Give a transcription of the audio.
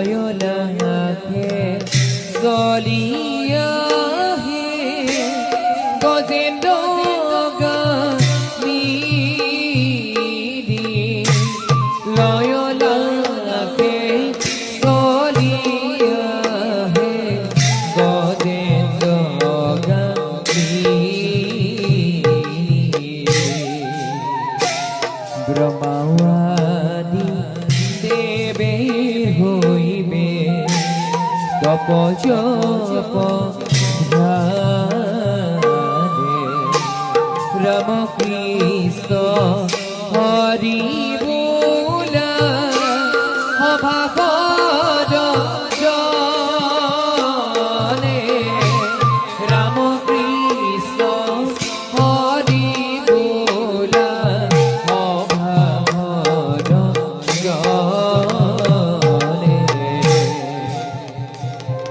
লয় লাগে চলিয়া হে গজেন্দ্র লয় লাগে চলিয়া হে গজেন্দ্র ব্রহ্মাদি দেবে হইবে তপ জপ রাম কৃষ্ণ হরি বোলা ভাগ